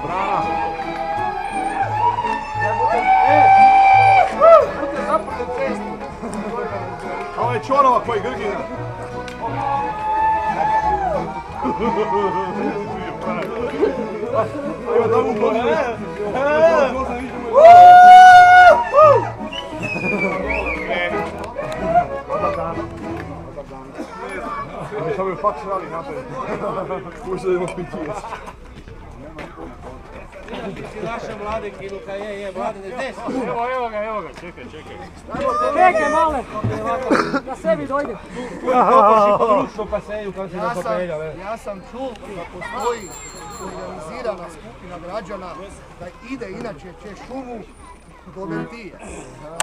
brana. Ovo je Čorova koji grgina. Evo da mu pođe. Samo je faks rali napred. Možda da imamo pitije. Naša mladenki, Luka, je, mladene, gdje si? Evo ga, čekaj. Čekaj, male! Da sebi dojde. Ja sam čuo da postoji organizirana skupina građana da ide inače će šumu do Ventije.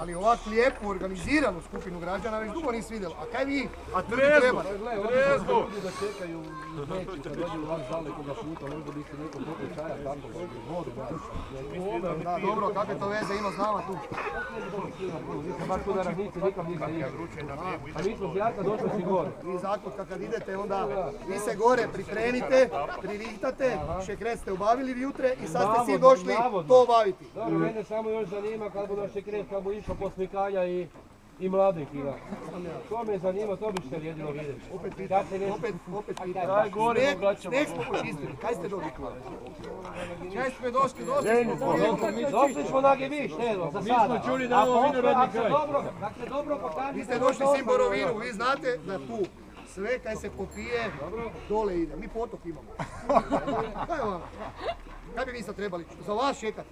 Ali ovako lijepu organiziranu skupinu građana već dugo nisi vidjela. A kaj vi? A trezno! Trezno! Da čekaju u Beću, kad dođu u vas dalekoga puta, možda bi se neko popio čaja tako, vodu daš. Da, dobro, kakve to veze ima s nama tu? Vi ste baš tu na ravnici, nikam niste išli. A mi smo s Jarka došli si gore. Vi zakutka kad idete, onda vi se gore pripremite, pririštate, šekret ste obavili jutre i sad ste svi došli to obaviti. Dobro, mene samo još zanima kad bu naš šekret, kad bu išao poslikanja i mladenki. To me zanima, to bi ste jedino vidjeti. Opet pitam. Daj gore, sneg smo počistili, kaj ste došli? Kaj smo došli? Došli smo na Geviš, za sada. Mi smo čuli da ovo vinorodni kraj. Dakle, dobro pokažite. Vi ste došli s Borovinu, vi znate da tu sve kaj se popije, dole ide. Mi potok imamo. Kaj je vam? Kaj bi vi sad trebali za vas čekati?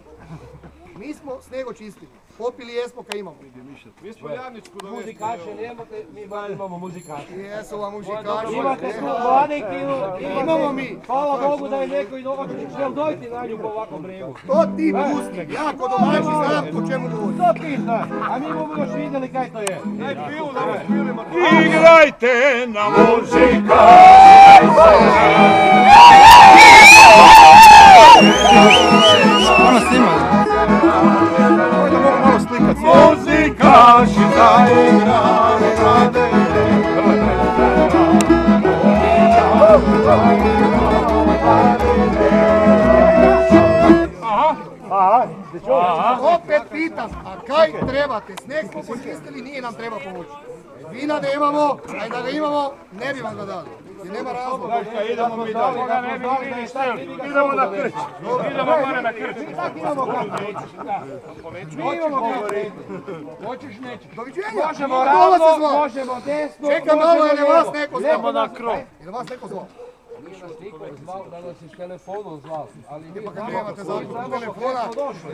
Mi smo sneg očistili. Popili jesmo kaj imamo. Mi smo Javničku dovesti. Muzikaše nemate, mi bar imamo muzikaše. Jesu vam muzikaši. Imate tu mladenki, imamo mi. Hvala Bogu da je neko i dovoljno žel dojti na nju po ovakvom bregu. To ti pusti, ja ko domaći znam o čemu govorim. To ti znaš, a mi bomo još vidjeli kaj to je. Daj pilu da vas pilimo. Igrajte na muzika. Ono snima. Malo slikat se. Muzikaši zaigrali mlade. Opet pitam, a kaj trebate? Sneg smo počistili, nije nam treba pomoći. Vina nemamo, a i da ga imamo, ne bi vam ga dali. Jer nema razloga. Idemo mi dalje. Idemo na krč. Idemo gore na krč. Mi imamo kako. Hoćeš nećeš. Doviđenja. Možemo ravno, možemo desno. Čekaj malo, je li vas neko zvao? Idemo na krov. Je li vas neko zvao? Nije nas niko zvao da nas iz telefonom zvao. Ali mi Pa kad nemate zavrtu telefona,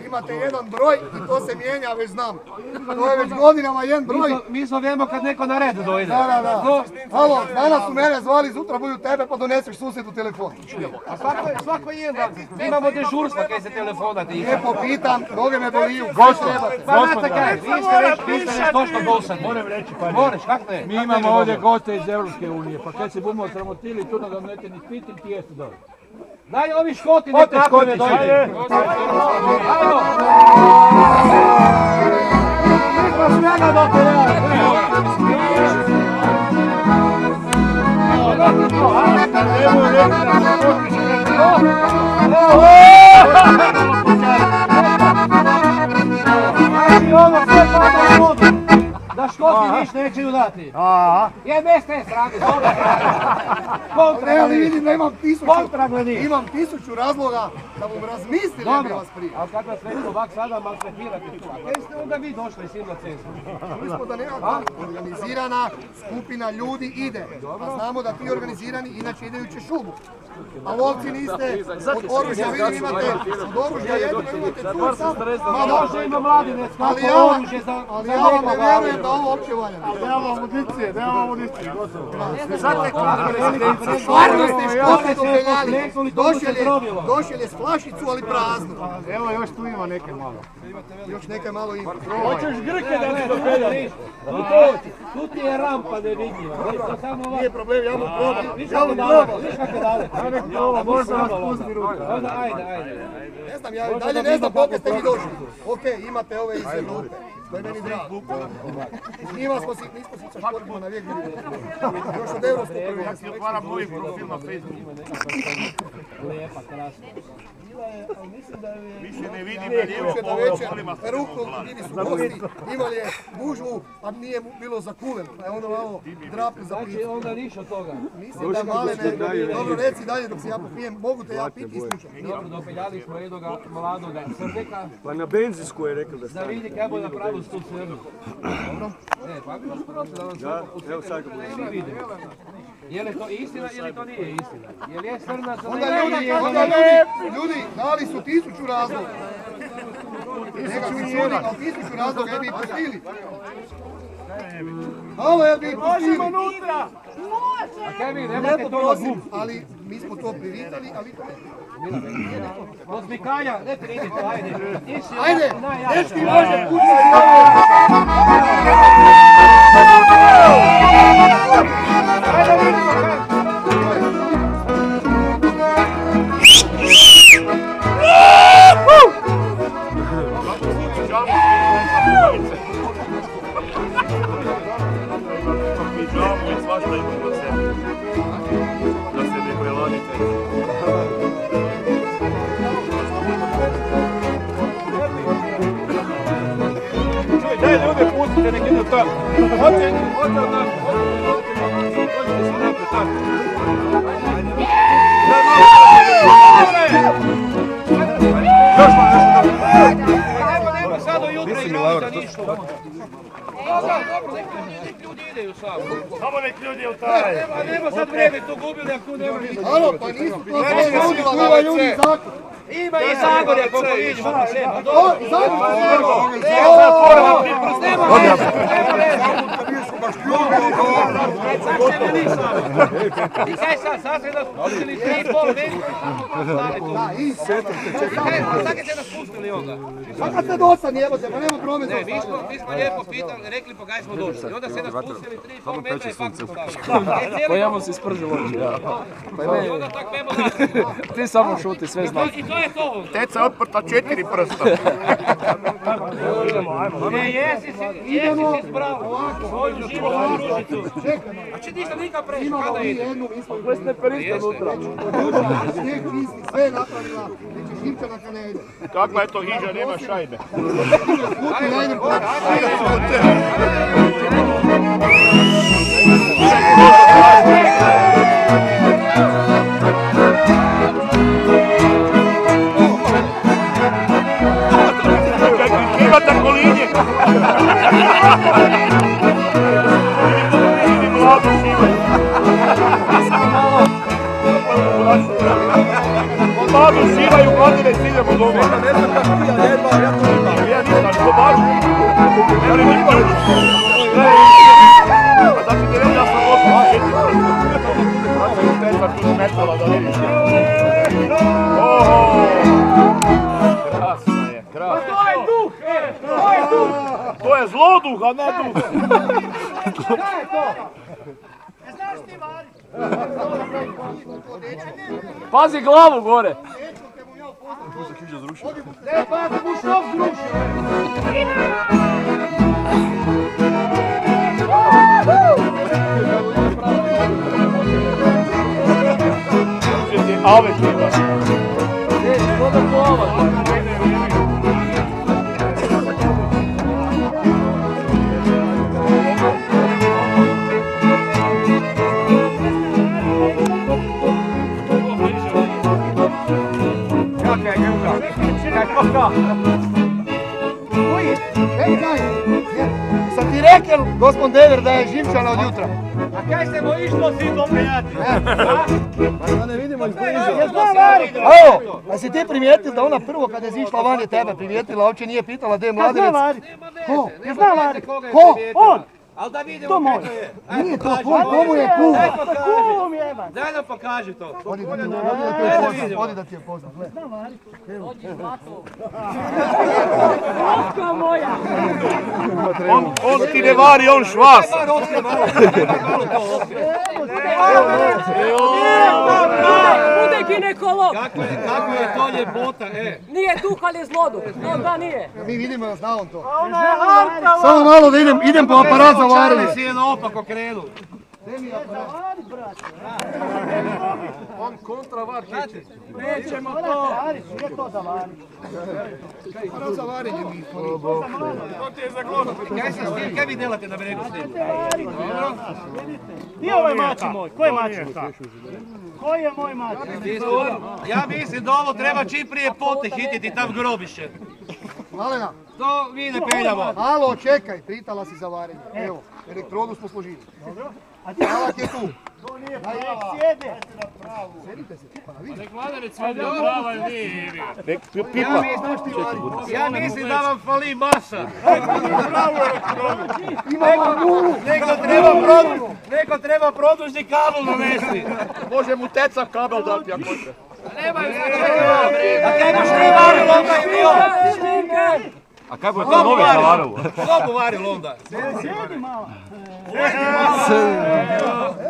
imate jedan broj i to se mijenja, već znam. To je već godinama jedan broj. Mi zovemo kad neko na red dojde. Da. Halo, danas su mene zvali, sutra budu tebe pa doneseš susjedu telefon. A svako jedan. Imamo dežurstva kaj se telefona tiče. Lijepo pitam, noge me boliju. Pa znate kaj, vi ste nešto što dosadni. Moram reći pa ne. Moraš, kak ne? Mi imamo ovdje goste iz Europske unije, pa kad se budemo sramotili, tu da mnete ni piti, ti jeste dobro. Daj ovi škoti nek nakon ne dojde. Ajmo! Niko svega do tebe! Evo je da škoti niš nećeju dati. Je mjeste srami, dobro. Evo li vidim da imam Kontragledi. 1000 razloga da vam razmislim da bi vas prije. Ali kad vas neko ovak sada maltretirate tu, a kaj ste onda vi došli s njim na cestu? Čuli smo da nema organizirana skupina ljudi ide, a znamo da ti organizirani inače idajuće šumu. A lovci niste, od oružja vidim imate, od oružja jedino imate tu sam. Ma može ima mladinec, kako oružje za ali ja vam ne vjerujem da ovo uopće valja. Nemamo municije, gotovo. Stvarno ste škote dopeljali, došel je s flašicu, ali praznu. Evo još tu ima neke malo. Još neke malo ima. Hoćeš grke da ti dopeljali? Tu ti je rampa nevidljiva. Nije problem, ja vam probam. Viš kako daleko, viš kako daleko. Možda vas pusti ruku. Ajde. Ne znam, ja dalje ne znam koliko ste vi došli. Ok, imate ove iz Evrope. To je meni drago. S njima nismo se sa športima na vijek bili. Još od Evropskog prvenstva. Ja ti otvaram novi profil na Facebooku. Lijepa, krasna. Više ne vidim da lijevo po okolima. Perukno, bili su gosti, imali je gužvu, a nije bilo za kulen. Pa je ono malo drapno za piće. Znači onda niš od toga. Mislim da Malene, dobro reci dalje dok se ja popijem, mogu te ja piti i slušati. Dobro, dopeljali smo jednoga mladoga srdeka. Pa na benzinsku je rekao da Da stane. vidi kaj bo napravil s tu srdu. Dobro? Ne, pa bi vas prosil da vam sve Evo sad ga budem. svi vidimo. Je li to istina ili to nije istina? Je li je srna sa Onda ljudi, dali su 1000 razloga. Neka si čuli, ali 1000 razloga je bi ih pustili. Ovo je bi ih pustili. A kaj vi, nemojte to na gum. Ali mi smo to privitali, a vi to ne. Od zvikanja, ne pridite, ajde. Ajde, najjače. dečki može pusti. Ajde vidimo kaj. Pidžamu i svašta ima do sebe. Da se ne preladite. Čuj, daj ljude, pustite, nek idu tamo. Hoće od nas, hoćete se napred tako. Još malo, još malo. Nema sad do jutra igralica ništa. Dobro, nek ljudi ideju sam. Samo nek ljudi otaraju. Nema sad vrijeme tu gubili, ako tu nema ništa. Alo, pa nisu to sve ljudi, ima ljudi zakon. Ima i Zagorja, koliko vidimo. O, zakon se I kaj sad, sad se nas pustili 3,5 metra i sad će se nas pustili onda. A kad ste dosadni, evo te, pa nema prometa. Ne, mi smo lijepo pitali, rekli pa kaj smo došli. I onda se nas pustili 3,5 metra i pak se stavili. Pa ja mu se spržu oči. I onda tak vemo da... Ti samo šuti, sve znaš. I to je to. Teca je otprta 4 prsta. Ne, jesi si spravo. Svoju životnu ružicu. A će ništa nikad preći, kada ide? Jednu, mi smo Sve ste periste unutra. snijeg čisti, sve je napravila, neće Živčana kad ne ide. Kakva je to hiža, nema šajbe. Puti, ajde, Ima tako linije. Mladu šivaju. Mladu šivaju, mladine ciljamo doma. Ja nisam, dobaru. Ja ne nisam. A da ćete reći, ja sam opet 4 prsta. Da će Teca tu smetala da vidiš. Krasna je, krasna. To je duh, to je duh. To je zloduh, a ne duh. Kaj je to? Pazi glavu gore. Ne, pa ako mu šok zrušio. Ave treba. Sam ti rekel, gospod Dever, da je Živčana od jutra. A kaj se bojiš to si to prijatelj? Da ne vidimo iz blizu. Evo, a si ti primijetil da ona prvo kada je zišla van je tebe primijetila, uopće nije pitala gdje je mladenec? Ko? Ne zna Lari. Ko? On. Ali da vidimo kako je. Nije to tvoj, komu je kum? Daj nam pokaži to. Odi da ti je poznat, odi da ti je poznat. On ti ne vari, on švas. Bude ginekolog. Kako je to ljepota, Nije duh, ali je zloduh. No, da nije. Mi vidimo da zna on to. Samo malo da idem po aparat za varenje. si je naopako krenu. On kontra var hiči. Nećemo to. Aparat za varenje mi. To ti je za glodu. Kaj vi delate na bregu s njim? Nije ovaj mači moj, ko je mači? Koji je moj mači? Ja mislim da ovo treba čim prije pote hititi tam grobiše. Malena, To mi ne peljamo. malo čekaj, pitala si za varenje. Evo, elektrodu smo složili. Alat je tu. Sjede. Sedite se, pa vidi. Pipa. Ja mislim da vam fali masa. Imamo nulu. Neko treba produžni kabel dovesti. Može mu teca kabel dati ako hoće. A kaj imaš ti varilo onda i bio? A kako je to novi zavarilo? Ko bu varilo onda? Sjedi malo.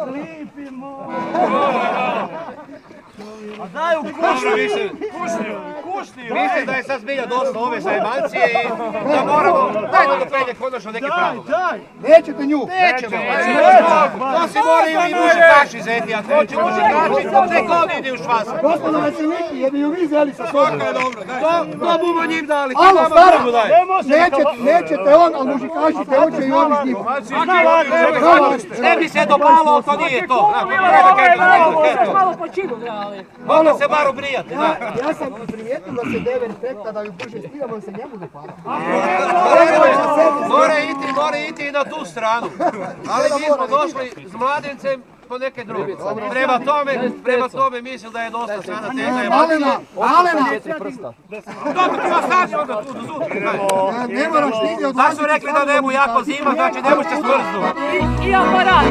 Lipi moj. A daj u kušniju. Mislim da je sad zbilja dosta ove zajmancije i da moramo, daj da dopenje konačno neki pravila. Nećete nju. Nećemo, to si moraju i mužikaši zeti, ako hoće mužikaši, nek oni ide u švasu. Gospodo veseliki, jer bi ju vi zeli sa sobom. To bumo njim dali, ti Alo, nama stara, bumo daj. nećete on, ali mužikaši te hoće i oni s njim. Ne bi se dopalo, to nije to. Malo počinu, ali. Onda se bar ubrijate, da. Ja sam primijetio da se dever tekta da ju brže spijamo, on se njemu dopala. Mora iti i na tu stranu. Ali mi smo došli s mladencem po neke druge. Prema tome mislim da je dosta sada te Malena, Malena, Dobro, ti vas stani onda tu do zutra. ne moraš nigdje Da su rekli da nemu jako zima, znači ne možete smrznuti. I aparat.